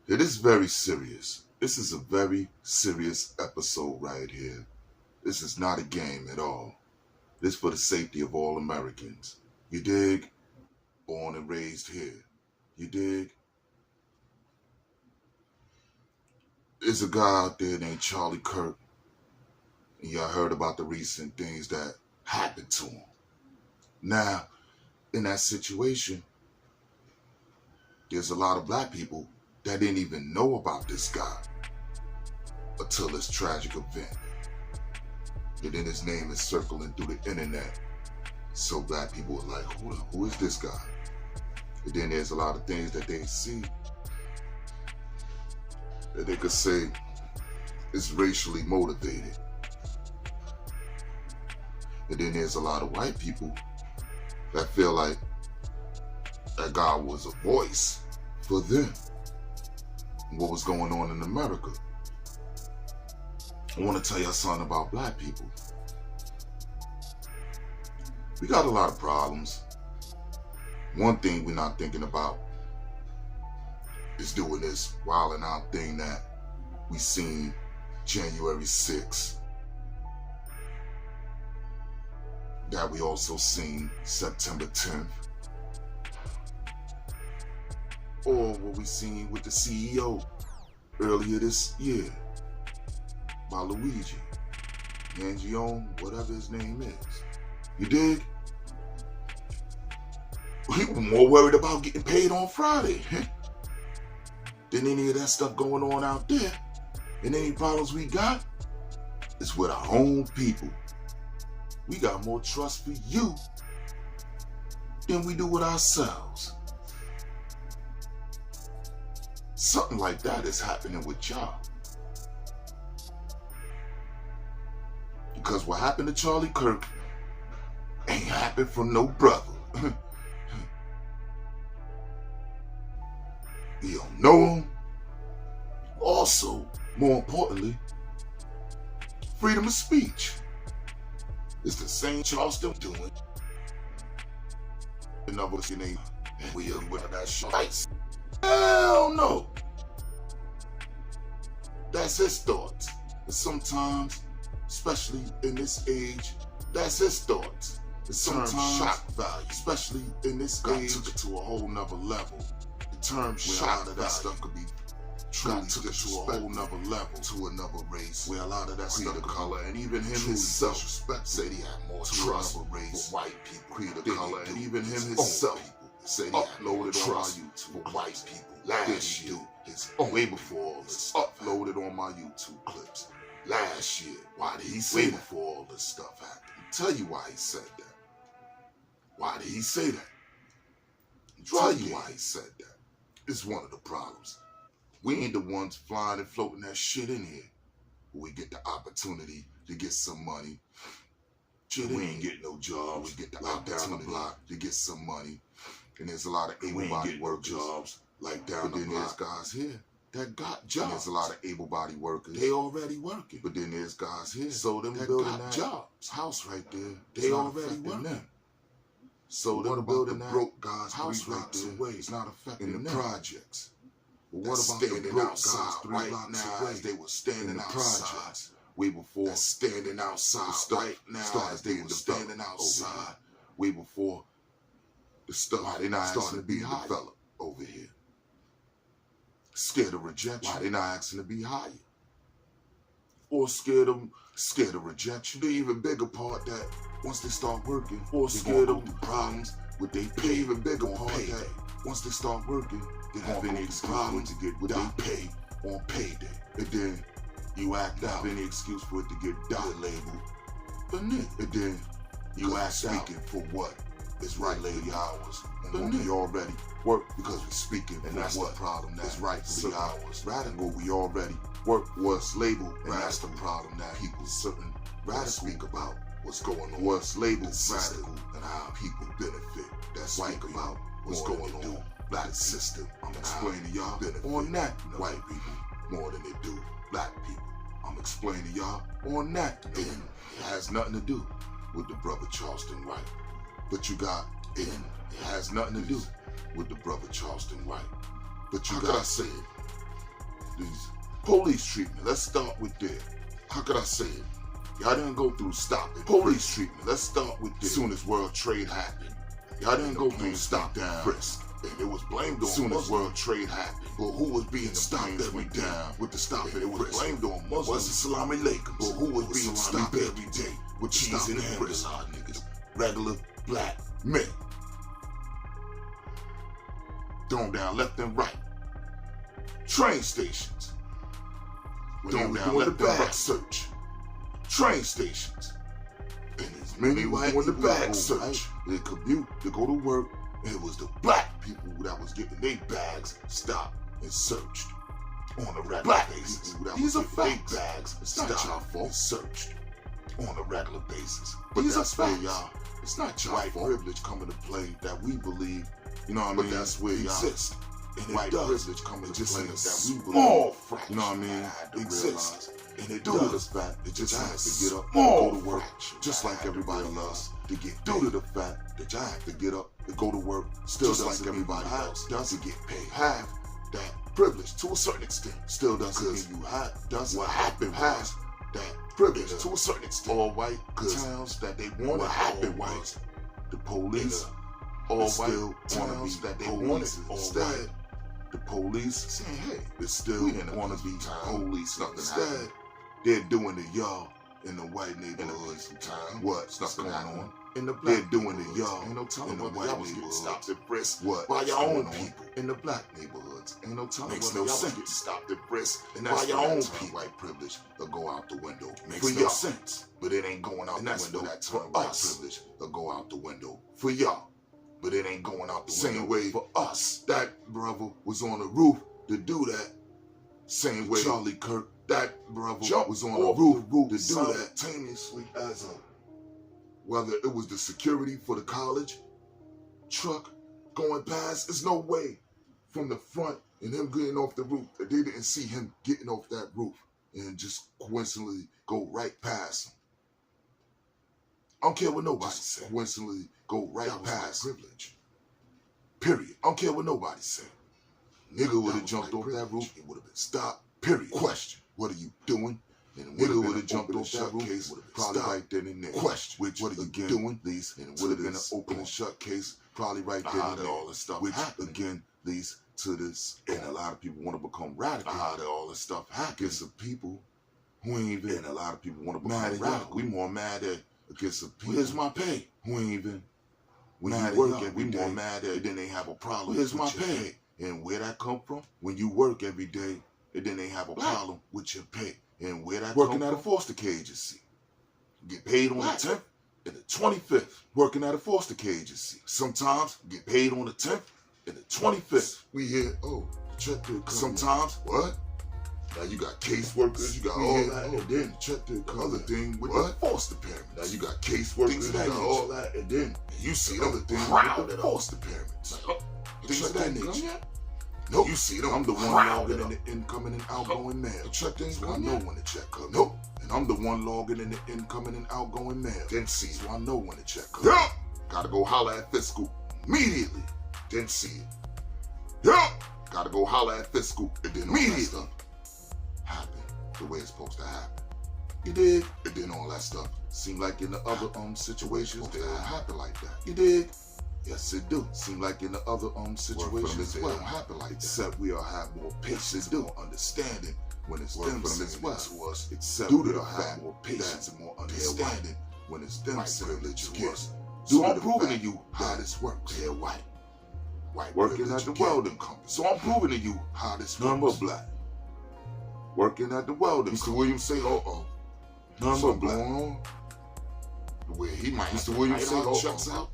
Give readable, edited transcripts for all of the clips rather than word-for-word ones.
It is very serious. This is a very serious episode right here. This is not a game at all. This is for the safety of all Americans. You dig? Born and raised here. You dig? There's a guy out there named Charlie Kirk. And y'all heard about the recent things that happened to him. Now, in that situation, there's a lot of black people that didn't even know about this guy until this tragic event. And then his name is circling through the internet. So black people are like, who is this guy? And then there's a lot of things that they see that they could say is racially motivated. And then there's a lot of white people that feel like that guy was a voice for them. What was going on in America. I want to tell y'all something about black people. We got a lot of problems. One thing we're not thinking about is doing this wilding out thing that we seen January 6th. That we also seen September 10th. Or what we seen with the CEO earlier this year by Luigi, Mangione, whatever his name is. You dig? We were more worried about getting paid on Friday than any of that stuff going on out there. And any problems we got is with our own people. We got more trust for you than we do with ourselves. Something like that is happening with y'all. Because what happened to Charlie Kirk ain't happened from no brother. You don't know him. Also, more importantly, freedom of speech. It's the same Charleston doing. Another name, and we are with that shit. Hell no. That's his thoughts. And sometimes, especially in this age, that's his thoughts. And sometimes shock value, especially in this age, took it to a whole nother level. The term shock value, that stuff could be truly took it to a whole nother level, to another race, where a lot of that stuff color, and even him himself said he had more trust for white people, creed of color, and even him himself said he uploaded on my YouTube for white people last year. His way before all this uploaded on my YouTube clips last year. Why did he say that? Before all this stuff happened? I'll tell you why he said that. Why did he say that? I'll tell you why he said that. It's one of the problems. We ain't the ones flying and floating that shit in here. We get the opportunity to get some money. We ain't get no jobs. We get the opportunity to get some money. And there's a lot of able-bodied work jobs like down the block. But then there's guys here that got jobs. And there's a lot of able-bodied workers. They already working. But then there's guys here so them that building got jobs. House right there. They already working. Them. So them building the broke guys house right there away. It's not affecting in the projects. But what about the broke guys 3 blocks away? They were standing outside way before standing outside right now. As they were standing outside way before the stuff they not starting to be developed over here. Scared of rejection. Why they not asking to be hired? Or scared of rejection. The even bigger part that once they start working, or scared of the problems with they pay. Even bigger part that once they start working, they have any excuse to get what they pay on payday. And then you act out any excuse for it to get dot labeled. And then you act speaking for what? It's right lady hours. And we already work because we're speaking. And that's the problem. That's rightfully hours. Rather what we already work was labeled. And that's the problem that people certain rather speak about what's going on. What's labeled radical and how people benefit. That's speak about what's going on. Black system. I'm explaining to y'all benefit on that. White people more than they do black people. I'm explaining to y'all on that. And it has nothing to do with the brother Charleston Wright. But you got it has nothing to do with the brother Charleston Wright. But you got to say it. these police treatment. Let's start with there. How could I say it? Y'all didn't go through stopping police treatment. Let's start with this. As soon as World Trade happened, y'all didn't go through stop down frisk. And it was blamed on soon as World Trade happened. But who was being stopped every day with the stop? It was blamed on Muslims. Was the salami Lakers? But who was being stopped every day with cheese and frisk? Niggas, regular black men. Thrown down left and right. Train stations. Thrown down left and right search. Train stations. And as many white people in the bag search. They commute to go to work. And it was the black people that was getting their bags stopped and searched on a regular basis. These are facts. Their bags stopped y'all fault. Searched on a regular basis. But these that's where y'all. It's not y'all white privilege coming to play that we believe. You know what I mean? But that's where y'all exist. And white privilege coming to play that we believe. You know what I mean? Exists. And it due to the fact that just have to get up and go to work just like everybody else. To get due to the fact that y'all have to get up and go to work still just like everybody else doesn't get paid. Have that privilege to a certain extent. Still doesn't mean you have. What happened was that privilege to a certain extent. All white towns that they wanted. What happened was the police. All white towns that they wanted. Instead, the police saying, "Hey, it's still want to be police." Instead, they're doing to y'all in the white neighborhoods. What's going on? In the black, they're doing to y'all in the white neighborhoods. Stopped and frisked. What? By your own people in the black neighborhoods. Ain't no time. Makes no sense. Stopped and frisked. And by your own people. White privilege will go out the window. Makes no sense. But it ain't going out the window. That time white privilege will go out the window for y'all. But it ain't going out the same way for us. That brother was on the roof to do that. Same way Charlie Kirk, that brother was on the roof to do that simultaneously as a, whether it was the security for the college truck going past, there's no way from the front and him getting off the roof that they didn't see him getting off that roof and just coincidentally go right past him. I don't care what nobody said. Coincidentally go right past privilege. Period. I don't care what nobody said. Nigga would have jumped off that roof. It would have been stopped. Period. Question. What are you doing? And nigga would have jumped off that roof. Case would have been probably right then and there. Question. Which what are you doing? These and it would have been an open and shut case. Probably right then and there. All this stuff. Which again leads to this. And a lot of people want to become radical. How did all this stuff happen? Against the people who ain't even. And a lot of people want to become radical. We more mad at against the people. Here's my pay. Who ain't even. When you work every day, we more mad at it, then they have a problem. Here's my pay. And where that come from? When you work every day, and then they have a problem with your pay. And where that working at a foster care agency. Get paid on the 10th and the 25th. Working at a foster care agency. Sometimes get paid on the 10th and the 25th. We hear, oh, the check did come. Sometimes, what? Now you got caseworkers, you got all that, and then the check did come. Other thing with the foster parents. Now you got caseworkers, you got all that, and then you see the other thing with the foster parents. Things of that nature. Nope. You see them. I'm the one logging in the incoming and outgoing mail. The check ain't so I know when the check comes. Nope. And I'm the one logging in the incoming and outgoing mail. Then see, so I know when the check comes. Yup. Gotta go holler at fiscal immediately. Then see it. Yup. Gotta go holler at fiscal and then immediately happen the way it's supposed to happen. You dig? And then all that stuff seem like in the other situations they don't happen like that. You dig? Yes, it do. Seem like in the other situations they don't happen like that. Except we'll have more patience, more understanding when it's them as well to us. Except we'll have more patience and more understanding when it's them privilege to us. So I'm proving to you how this works. They're white. White working at the welding company. So I'm proving to you how this works. Number black. Working at the welding company. Mr. Williams say, number black. The way he might. Mr. Williams say, checks out.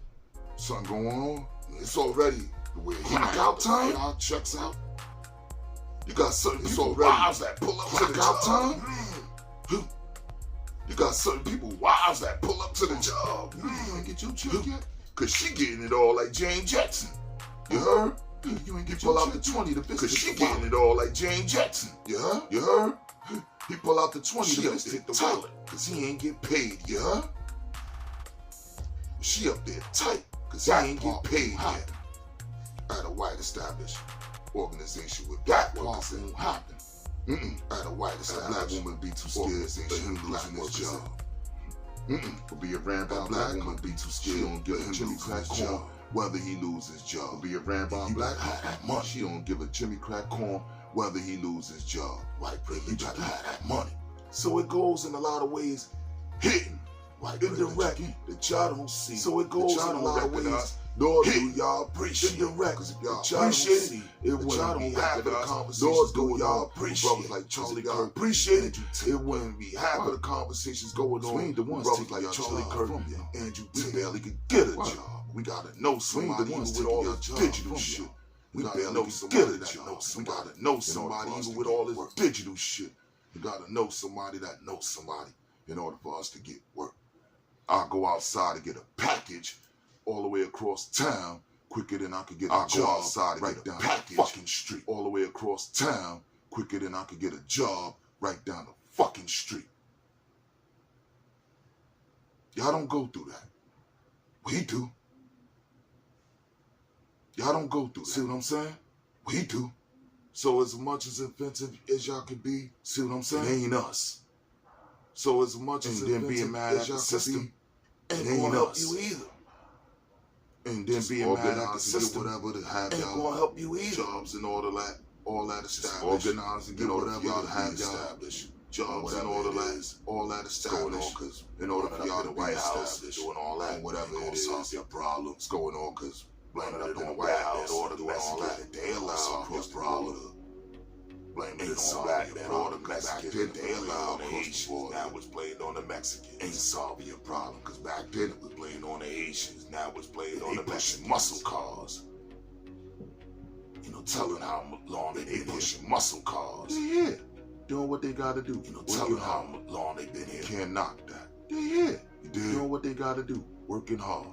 Something going on. It's already the way he out time. Our checks out. You got certain people wives that pull up to the job. Time. You got certain people wives that pull up to the job. You ain't get your check yet? Cause she getting it all like Jane Jackson. You heard? You ain't get your pull out the 20 to visit. Cause she getting it all like Jane Jackson. You heard? You heard? He pull out the 20 to visit the toilet. Cause he ain't get paid. You heard? She up there tight. Cause he ain't get paid yet. At a white established organization with black workers, it won't happen. At a white black woman be too scared for him losing his job. For being ran by a black woman be too scared. She don't give a Jimmy Crack corn whether he lose his job. For being ran by a black woman, she don't give a Jimmy Crack corn whether he lose his job. White privilege, you got to have that money. So it goes in a lot of ways, hidden, indirect, that y'all don't see. So it goes in a lot of ways, nor do y'all appreciate it. Because if y'all appreciate it, it wouldn't be half of the conversations going on. Brothers like Charlie Kirk appreciate it, it wouldn't be half of the conversations going on. We ain't the ones brothers like Charlie Kirk and Andrew T. barely could get a job. We gotta know somebody even with all this digital shit. We gotta know somebody that knows somebody. We gotta know somebody even with all this digital shit. You gotta know somebody that knows somebody in order for us to get work. I'll go outside to get a package all the way across town quicker than I could get a job. I'll go outside to get a package fucking street all the way across town quicker than I could get a job right down the fucking street. Y'all don't go through that. We do. Y'all don't go through that. See what I'm saying? We do. So as much as offensive as y'all could be, see what I'm saying? It ain't us. So as much as then being mad at the system, it ain't us. You either. And then being mad at the system, whatever to have y'all gonna help you either. Jobs and all that established. Organize and get whatever y'all have established. Jobs and all that established. Cause in order for y'all to be White House, doing all that, whatever it is, solve your problems going on. Cause blame it on the White House, order doing all that. They allow your problem. Blame it on black men, order back then they allowed the Haitians, now it's blamed on the Mexicans. Ain't solving your problem, cause back then it was blamed on the Haitians, now it's blamed on the Mexicans. Muscle cars. You know, telling how long they pushing muscle cars. They here, doing what they gotta do. You know, telling how long they been here. Can't knock that. They here, doing what they gotta do, working hard.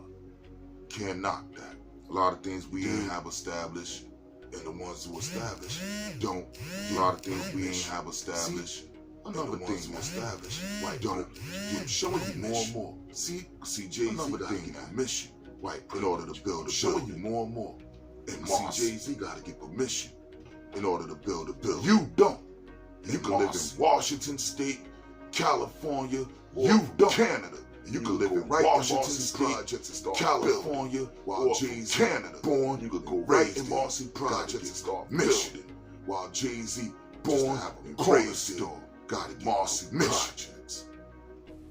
Can't knock that. A lot of things we ain't have established. And the ones who established don't. A lot of things we ain't have established. Another thing we established. White don't. Showing you more and more. See Jay-Z got to get permission. White in order to build a showing you more and more. And see Jay-Z got to get permission in order to build a building. You don't. You can live in Washington State, California, you don't. Canada. You can live in Washington State, California, while Jay-Z Canada born. You could go right in Marcy Projects and start Michigan, while Jay-Z born in Cornerstone. Got it, Marcy Projects.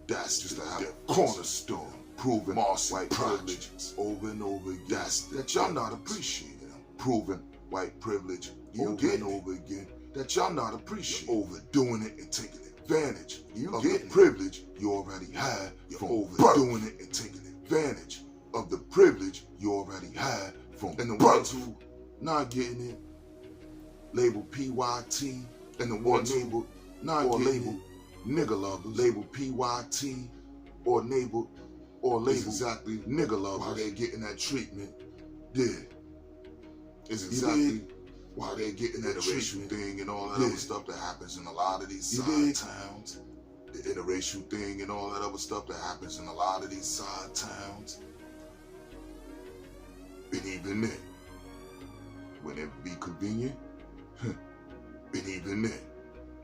That's just to have a cornerstone, proving Marcy white privilege over and over again. That's that y'all not appreciating. Proving white privilege over and over again. That y'all not appreciating. Overdoing it and taking advantage of the privilege you already had. You're overdoing it and taking advantage of the privilege you already had from and the ones who not getting it, label PYT, and the ones who not getting it, nigga lovers, label PYT, or label exactly nigga lovers. Why they're getting that treatment, is exactly why they're getting that treatment thing and all that other stuff that happens in a lot of these side towns. The interracial thing and all that other stuff that happens in a lot of these side towns. And even then, when it be convenient, and even then,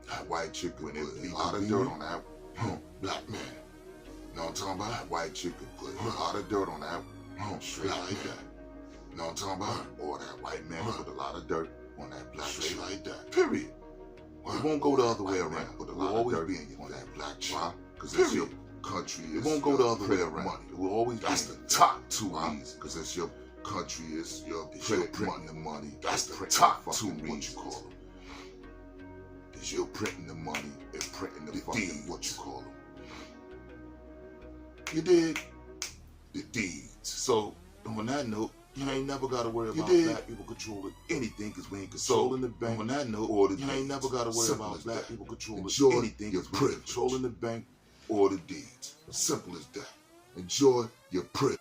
that white chick when it be a lot of dirt on that black man. You know what I'm talking about? That white chick could put a lot of dirt on that straight like that. You know what I'm talking about? Or that white man put a lot of dirt on that black chick like that. Period. It won't go the other way around. But it will always be on that black chick. Because that's your country. It won't go the other way around. It will always be. That's the top two reasons. Because that's your country. It's your printing the money. That's the top two reasons. What you call them. Is you're printing the money and printing the fucking what you call them. You dig? The deeds. So on that note, you ain't never got to worry about black people controlling anything because we ain't controlling the bank. On that note, or you ain't never got to worry about black people controlling anything because we ain't controlling the bank or the deeds. Simple as that. Enjoy your privilege.